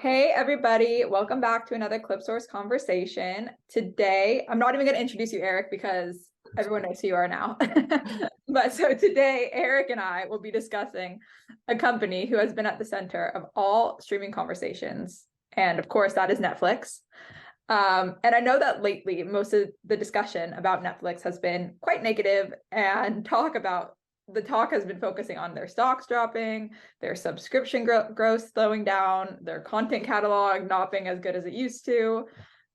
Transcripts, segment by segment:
Hey everybody, welcome back to another Clip Source conversation. Today, I'm not even going to introduce you, Eric, because everyone knows who you are now. But so today, Eric and I will be discussing a company who has been at the center of all streaming conversations. And of course, that is Netflix. And I know that lately, most of the discussion about Netflix has been quite negative, and the talk has been focusing on their stocks dropping, their subscription growth slowing down, their content catalog not being as good as it used to,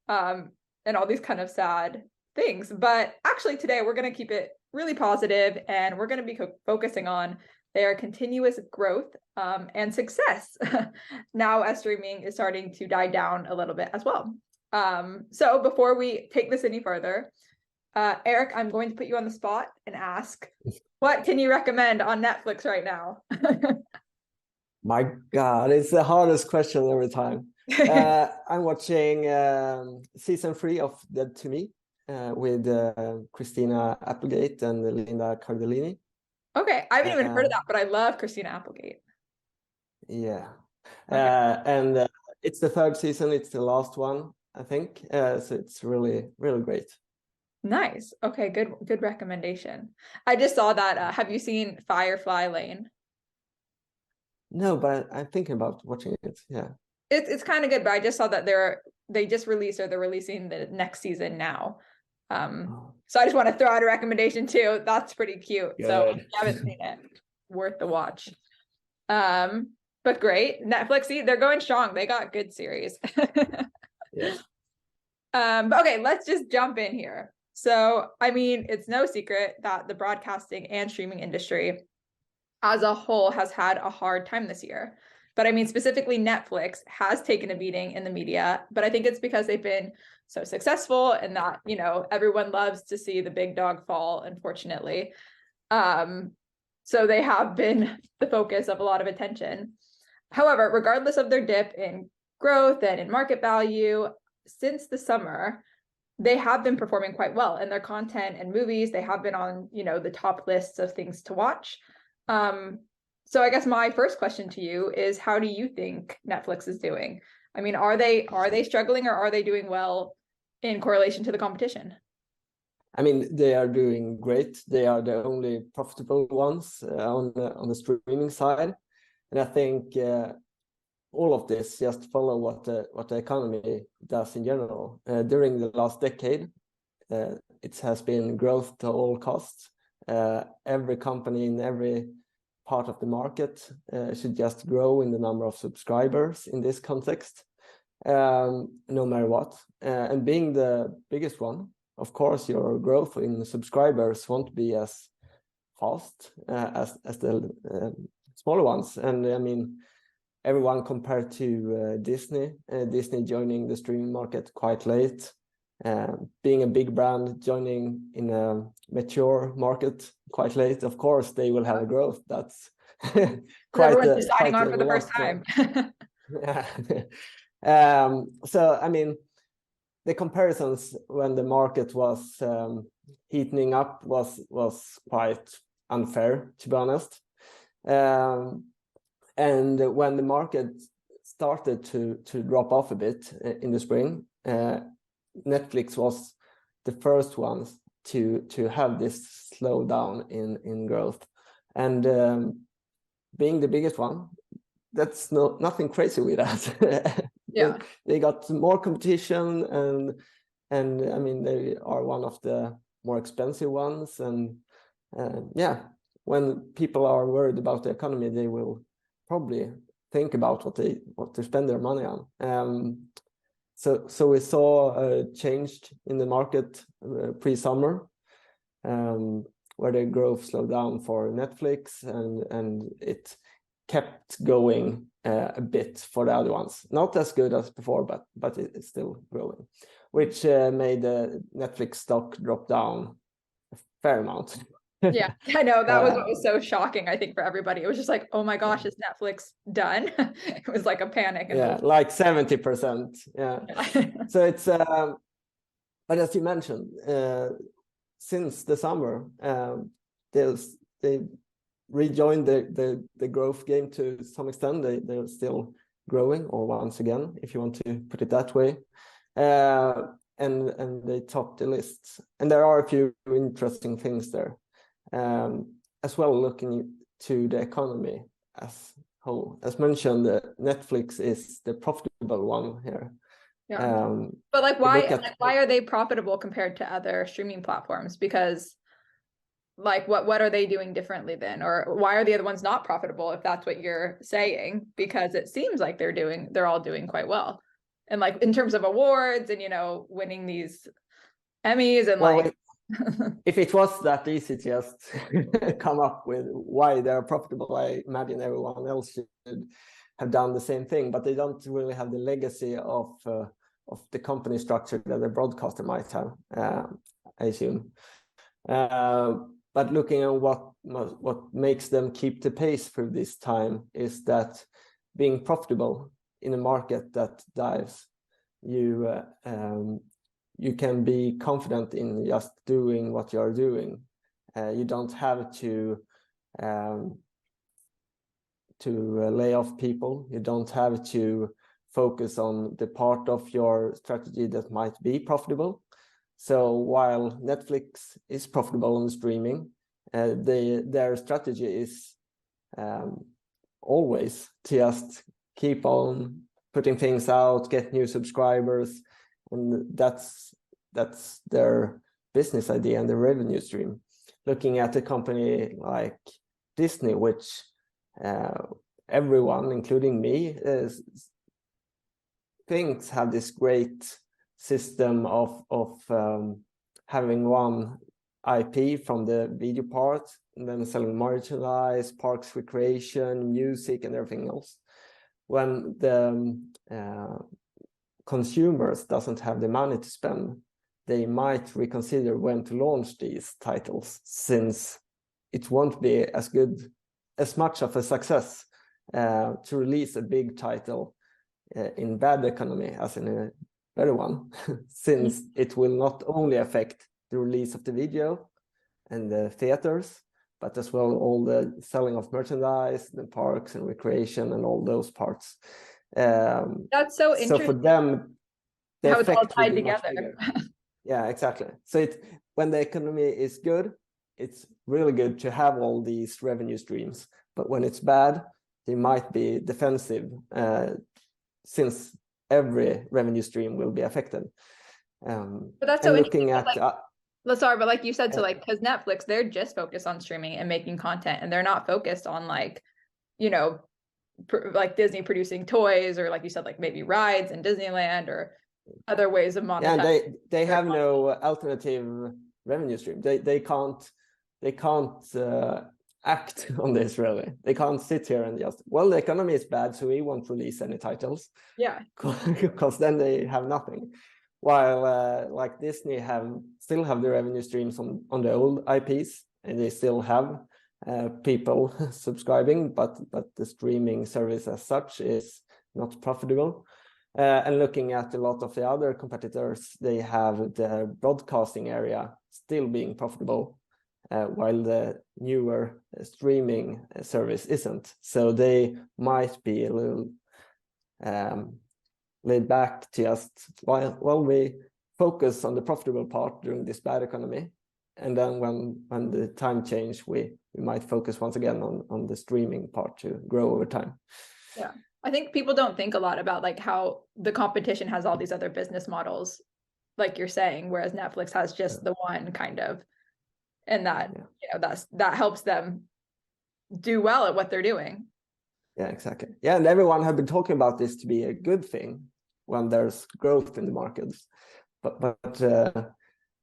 and all these kind of sad things. But actually today we're going to keep it really positive, and we're going to be focusing on their continuous growth and success now as streaming is starting to die down a little bit as well. So before we take this any further, Eric, I'm going to put you on the spot and ask, what can you recommend on Netflix right now? My God, it's the hardest question every time. I'm watching season 3 of Dead to Me with Christina Applegate and Linda Cardellini. Okay, I haven't even heard of that, but I love Christina Applegate. Yeah, Okay. and it's the 3rd season. It's the last one, I think. So it's really, really great. Nice. Okay, good recommendation. I just saw that. Have you seen Firefly Lane? No, but I'm thinking about watching it. Yeah, it's kind of good, but I just saw that they just released, or they're releasing the next season now. So I just want to throw out a recommendation too. That's pretty cute. Good. So if you haven't seen it, worth the watch. But great. Netflix, see, they're going strong. They got good series. Yeah. But okay, let's just jump in here. So, I mean, it's no secret that the broadcasting and streaming industry as a whole has had a hard time this year. But I mean, specifically Netflix has taken a beating in the media, but I think it's because they've been so successful, and that, everyone loves to see the big dog fall, unfortunately. So they have been the focus of a lot of attention. However, regardless of their dip in growth and in market value, since the summer, they have been performing quite well in their content and movies. They have been on, the top lists of things to watch. So I guess my first question to you is, how do you think Netflix is doing? I mean, are they struggling, or are they doing well in correlation to the competition? I mean, they are doing great. They are the only profitable ones on the streaming side, and I think all of this just follow what the economy does in general. During the last decade, it has been growth to all costs. Every company in every part of the market should just grow in the number of subscribers in this context, no matter what. And being the biggest one, of course, your growth in subscribers won't be as fast as the smaller ones. And I mean, everyone compared to Disney joining the streaming market quite late, being a big brand joining in a mature market quite late. Of course, they will have a growth. That's Everyone's deciding on for the first time. Yeah. So I mean, the comparisons when the market was heating up was quite unfair, to be honest. And when the market started to drop off a bit in the spring, Netflix was the first ones to have this slowdown in growth. And being the biggest one, that's nothing crazy with that. Yeah. They got more competition, and I mean, they are one of the more expensive ones. And yeah, when people are worried about the economy, they will probably think about what to spend their money on. So we saw a change in the market pre-summer, where the growth slowed down for Netflix, and it kept going a bit for the other ones. Not as good as before, but it's still growing, which made the Netflix stock drop down a fair amount. Yeah, I know, that was what was so shocking, I think, for everybody. It was just like, oh my gosh, is Netflix done? It was like a panic. Yeah, like 70%. Yeah. So it's but as you mentioned, since the summer, they rejoined the growth game to some extent. They're still growing, or once again, if you want to put it that way. And they top the lists. And there are a few interesting things there. As well, looking to the economy as whole. As mentioned, Netflix is the profitable one here. Yeah. But like why are they profitable compared to other streaming platforms? Because like what are they doing differently then? Or why are the other ones not profitable if that's what you're saying? Because it seems like they're all doing quite well. And like in terms of awards and, you know, winning these Emmys and well, like if it was that easy to just come up with why they're profitable, I imagine everyone else should have done the same thing, but they don't really have the legacy of the company structure that a broadcaster might have, I assume. But looking at what makes them keep the pace through this time is that being profitable in a market that dives, you can be confident in just doing what you are doing. You don't have to lay off people. You don't have to focus on the part of your strategy that might be profitable. So while Netflix is profitable on streaming, their strategy is always to just keep on putting things out, get new subscribers, and that's their business idea and the revenue stream. Looking at a company like Disney, which everyone, including me, thinks have this great system of having one IP from the video part, and then selling merchandise, parks, recreation, music, and everything else. When the consumers doesn't have the money to spend, they might reconsider when to launch these titles, since it won't be as much of a success to release a big title in bad economy as in a better one, since it will not only affect the release of the video and the theaters, but as well all the selling of merchandise, the parks and recreation and all those parts. That's so interesting. So for them, the how it's all effect will tied be much together. bigger. Yeah, exactly. So when the economy is good, it's really good to have all these revenue streams. But when it's bad, they might be defensive, since every revenue stream will be affected. But that's so looking at sorry, but like you said, so like because Netflix, they're just focused on streaming and making content, and they're not focused on like, you know, like Disney producing toys, or like you said, like maybe rides in Disneyland or other ways of monetizing. Yeah, they have no alternative revenue stream. They can't act on this really. They can't sit here and just, well, the economy is bad, so we won't release any titles. Yeah, because then they have nothing. While like Disney still have the revenue streams on the old IPs, and they still have people subscribing, but the streaming service as such is not profitable. And looking at a lot of the other competitors, they have the broadcasting area still being profitable, while the newer streaming service isn't. So they might be a little laid back to just, while we focus on the profitable part during this bad economy, and then when the time change, we might focus once again on the streaming part to grow over time. Yeah, I think people don't think a lot about like how the competition has all these other business models, like you're saying, whereas Netflix has just the one kind of, and that you know that helps them do well at what they're doing. Yeah, exactly. Yeah, and everyone have been talking about this to be a good thing when there's growth in the markets, but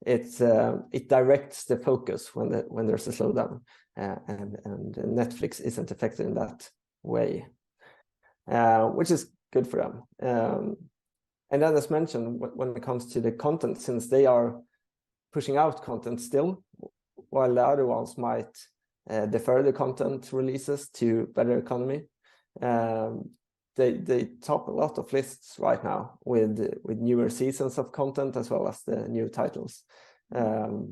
it directs the focus when there's a slowdown, and Netflix isn't affected in that way, which is good for them. And then, as mentioned, when it comes to the content, since they are pushing out content still, while the other ones might defer the content releases to better economy, they top a lot of lists right now with newer seasons of content as well as the new titles. So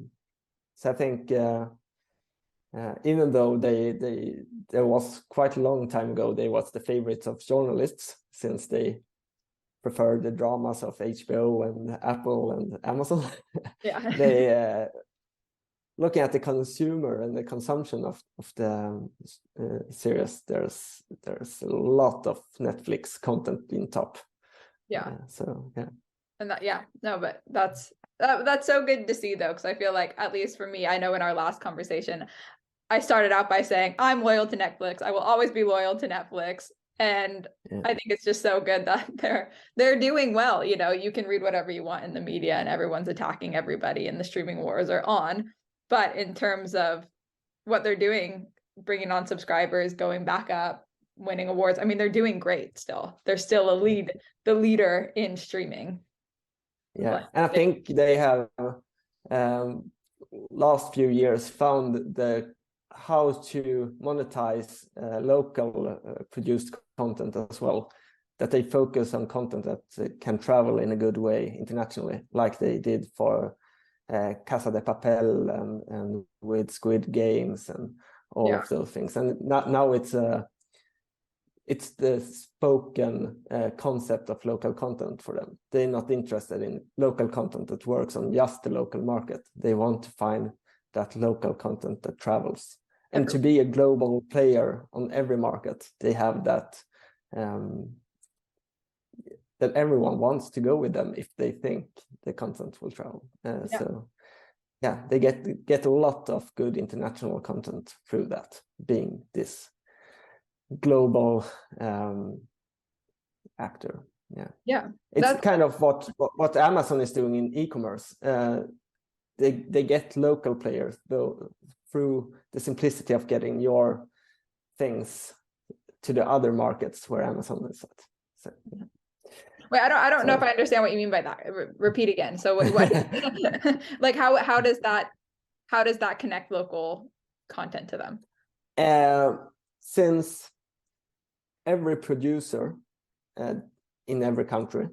I think even though there was quite a long time ago, they was the favorites of journalists, since they prefer the dramas of HBO and Apple and Amazon. Yeah. They looking at the consumer and the consumption of the series, there's a lot of Netflix content in top. Yeah. So yeah. And that, yeah, no, but that's so good to see though, because I feel like, at least for me, I know in our last conversation, I started out by saying I'm loyal to Netflix. I will always be loyal to Netflix. And Yeah. I think it's just so good that they're doing well. You know, you can read whatever you want in the media and everyone's attacking everybody and the streaming wars are on. But in terms of what they're doing, bringing on subscribers, going back up, winning awards, I mean, they're doing great still. They're still the leader in streaming. Yeah, But and I think they have last few years found how to monetize local produced content as well. That they focus on content that can travel in a good way internationally, like they did for Casa de Papel and with Squid Games and all of those things. And now it's the spoken concept of local content for them. They're not interested in local content that works on just the local market. They want to find that local content that travels. And to be a global player on every market, they have that that everyone wants to go with them if they think the content will travel. So yeah, they get a lot of good international content through that, being this global actor. Yeah, it's kind of what Amazon is doing in e-commerce. They get local players though through the simplicity of getting your things to the other markets where Amazon is at. So, yeah. Wait, I don't know if I understand what you mean by that. Repeat again. So what like how does that connect local content to them? Since every producer in every country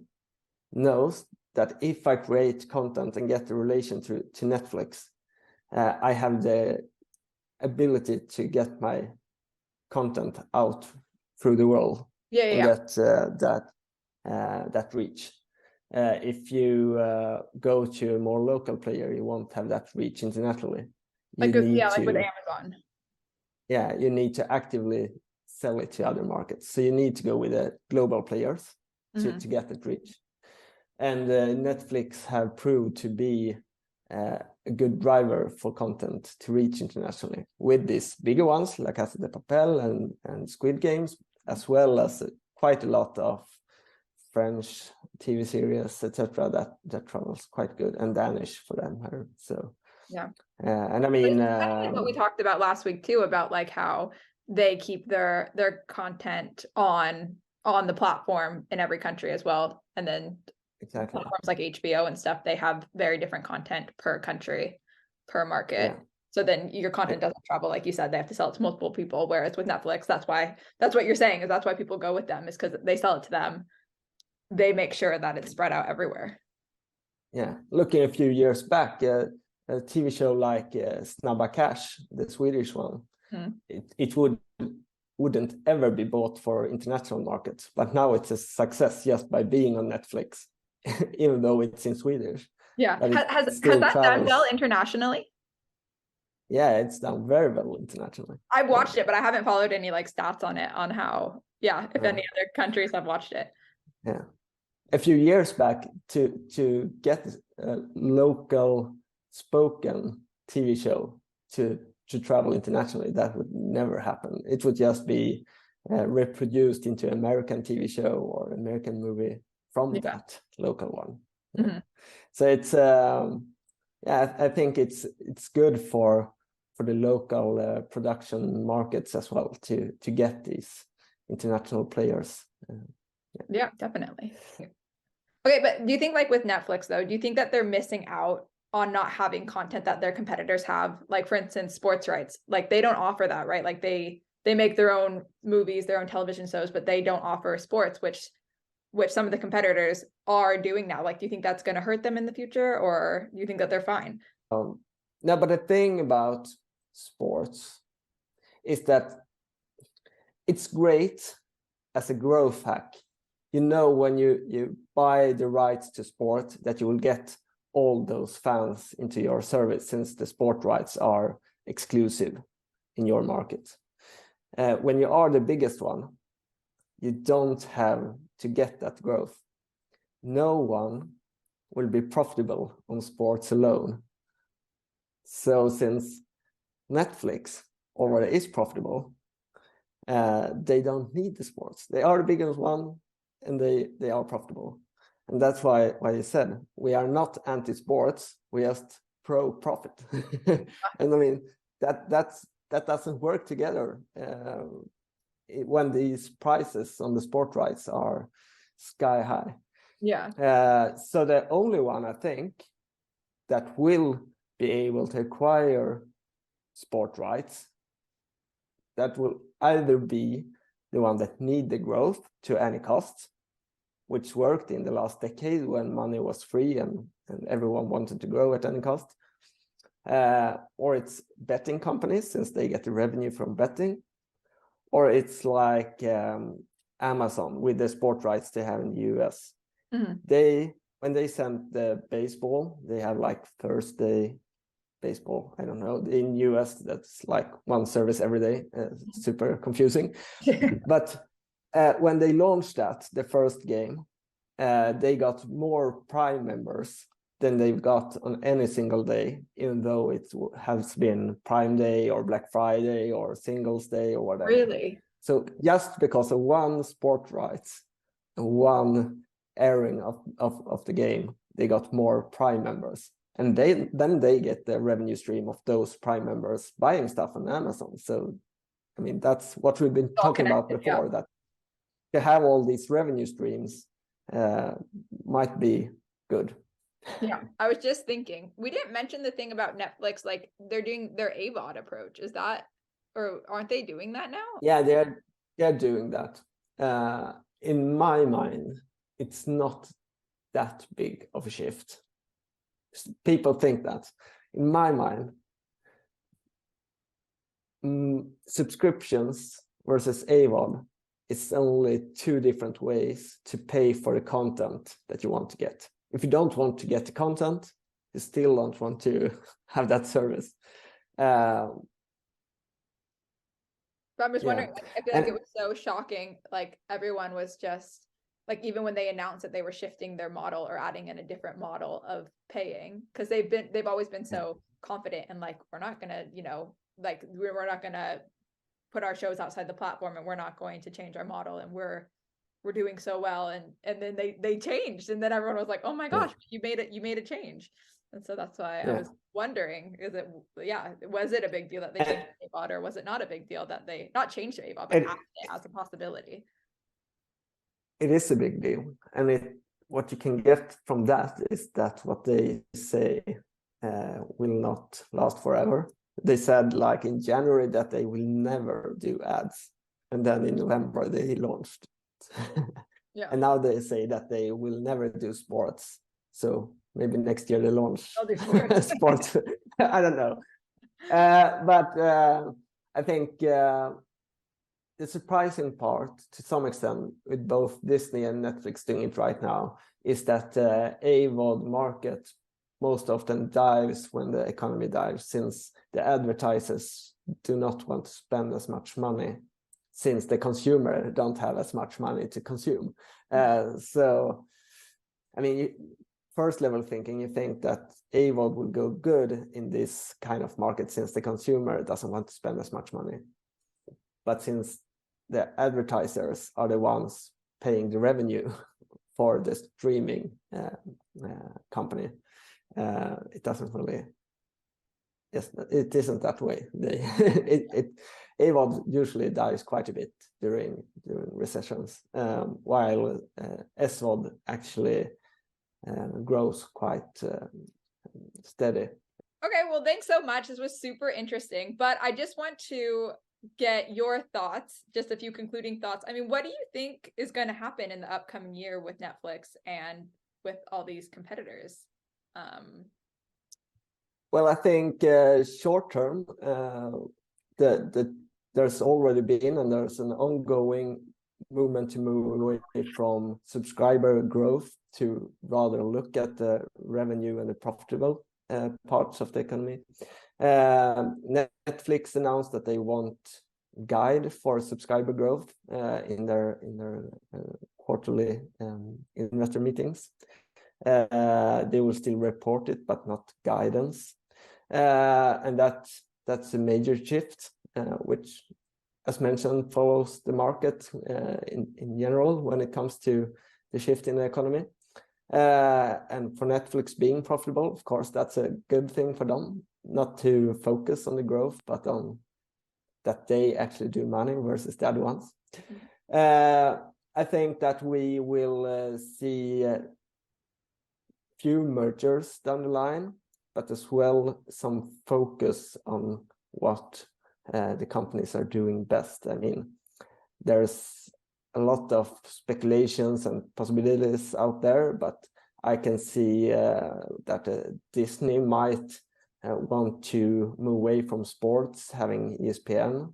knows that if I create content and get the relation to Netflix, I have the ability to get my content out through the world and get that reach. If you go to a more local player, you won't have that reach internationally. Like with Amazon. Yeah, you need to actively sell it to other markets. So you need to go with the global players to get that reach. And Netflix have proved to be a good driver for content to reach internationally with these bigger ones like Casa de Papel and Squid Games, as well as quite a lot of French TV series, etc. that travels quite good, and Danish for them here. So yeah, and I mean what we talked about last week too, about like how they keep their content on the platform in every country as well, and then platforms like HBO and stuff, they have very different content per country, per market. Yeah. So then your content doesn't travel, like you said, they have to sell it to multiple people. Whereas with Netflix, that's what you're saying, is that's why people go with them, is because they sell it to them. They make sure that it's spread out everywhere. Yeah, looking a few years back, a TV show like Snabba Cash, the Swedish one, it wouldn't ever be bought for international markets, but now it's a success just by being on Netflix, even though it's in Swedish. Yeah, has that done well internationally? Yeah, it's done very well internationally. I've watched it, but I haven't followed any like stats on it, on how, if any other countries have watched it. Yeah. A few years back, to get a local spoken TV show to travel internationally, that would never happen. It would just be reproduced into American TV show or American movie from that local one. So it's I think it's good for the local production markets as well to get these international players. Yeah, definitely. Okay, but do you think, like with Netflix though, do you think that they're missing out on not having content that their competitors have? Like for instance, sports rights, like they don't offer that, right? Like they make their own movies, their own television shows, but they don't offer sports, which some of the competitors are doing now. Like, do you think that's going to hurt them in the future, or do you think that they're fine? No, but the thing about sports is that it's great as a growth hack. You know, when you buy the rights to sport, that you will get all those fans into your service, since the sport rights are exclusive in your market. When you are the biggest one, you don't have to get that growth. No one will be profitable on sports alone. So since Netflix already is profitable, they don't need the sports. They are the biggest one, and they are profitable. And that's why I said we are not anti-sports, we just pro-profit. And I mean, that doesn't work together when these prices on the sport rights are sky high. Yeah. So the only one, I think, that will be able to acquire sport rights, that will either be the one that need the growth to any cost, which worked in the last decade when money was free and everyone wanted to grow at any cost, or it's betting companies, since they get the revenue from betting, or it's like Amazon with the sport rights they have in the US. Mm-hmm. When they send the baseball, they have like Thursday baseball, I don't know, in US that's like one service every day, super confusing. But when they launched that, the first game, they got more Prime members than they've got on any single day, even though it has been Prime Day or Black Friday or Singles Day or whatever. Really? So just because of one sport rights and one airing of the game, they got more Prime members. And then they get the revenue stream of those Prime members buying stuff on Amazon. So, I mean, that's what we've been talking about before, that to have all these revenue streams might be good. Yeah, I was just thinking, we didn't mention the thing about Netflix, like they're doing their AVOD approach. Is that, or aren't they doing that now? Yeah, they're doing that. In my mind, it's not that big of a shift. People think that. In my mind, subscriptions versus AVOD, it's only two different ways to pay for the content that you want to get. If you don't want to get the content, you still don't want to have that service. But I'm just wondering, like, I feel like it was so shocking. Like everyone was just like, even when they announced that they were shifting their model or adding in a different model of paying, because they've always been so confident and like, we're not gonna, like we're not gonna put our shows outside the platform, and we're not going to change our model, and we're doing so well, and then they changed, and then everyone was like, oh my gosh, you made a change. And so that's why I was wondering, was it a big deal that they changed AVOD, or was it not a big deal that they not changed AVOD, but added it as a possibility? It is a big deal, and what you can get from that is that what they say will not last forever. They said like in January that they will never do ads, and then in November they launched. And now they say that they will never do sports. So maybe next year they launch sports. I don't know. But I think the surprising part, to some extent, with both Disney and Netflix doing it right now, is that AVOD market most often dives when the economy dives, since the advertisers do not want to spend as much money, since the consumer don't have as much money to consume. So, I mean, first level thinking, you think that AVOD will go good in this kind of market, since the consumer doesn't want to spend as much money. But since the advertisers are the ones paying the revenue for the streaming company, it doesn't really. Yes, it isn't that way. AVOD usually dies quite a bit during recessions, while SVOD actually grows quite steady. Okay, well, thanks so much. This was super interesting, but I just want to get your thoughts, just a few concluding thoughts. I mean, what do you think is going to happen in the upcoming year with Netflix and with all these competitors? Well, I think short term, there's already been and there's an ongoing movement to move away from subscriber growth to rather look at the revenue and the profitable parts of the economy. Netflix announced that they want guide for subscriber growth in their quarterly investor meetings. They will still report it, but not guidance. And that's a major shift, which, as mentioned, follows the market in general when it comes to the shift in the economy. And for Netflix being profitable, of course, that's a good thing for them, not to focus on the growth, but on that they actually do money versus the other ones. I think that we will see few mergers down the line, but as well some focus on what the companies are doing best. I mean, there's a lot of speculations and possibilities out there, but I can see that Disney might want to move away from sports, having ESPN,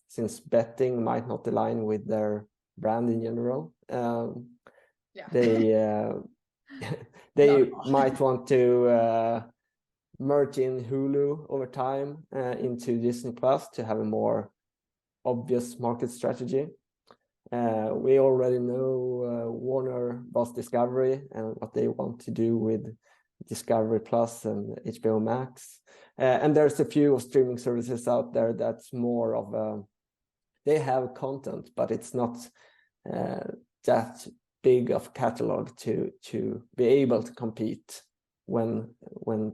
since betting might not align with their brand in general. They might want to merge in Hulu over time into Disney Plus to have a more obvious market strategy. We already know Warner Bros. Discovery and what they want to do with Discovery Plus and HBO Max. And there's a few streaming services out there that's more of they have content, but it's not that big of catalog to be able to compete when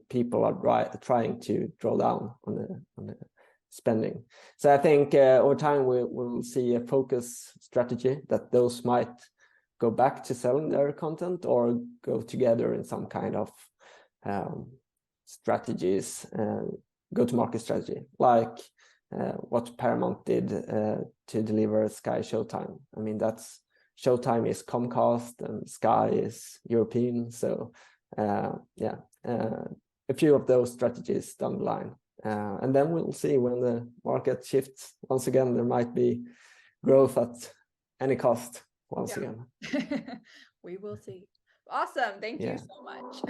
people are trying to draw down on the spending. So I think over time we'll see a focus strategy that those might go back to selling their content or go together in some kind of strategies, go-to-market strategy, like what Paramount did to deliver Sky Showtime. I mean, that's Showtime is Comcast and Sky is European. So a few of those strategies down the line. And then we'll see when the market shifts. Once again, there might be growth at any cost once again. We will see. Awesome. Thank you so much.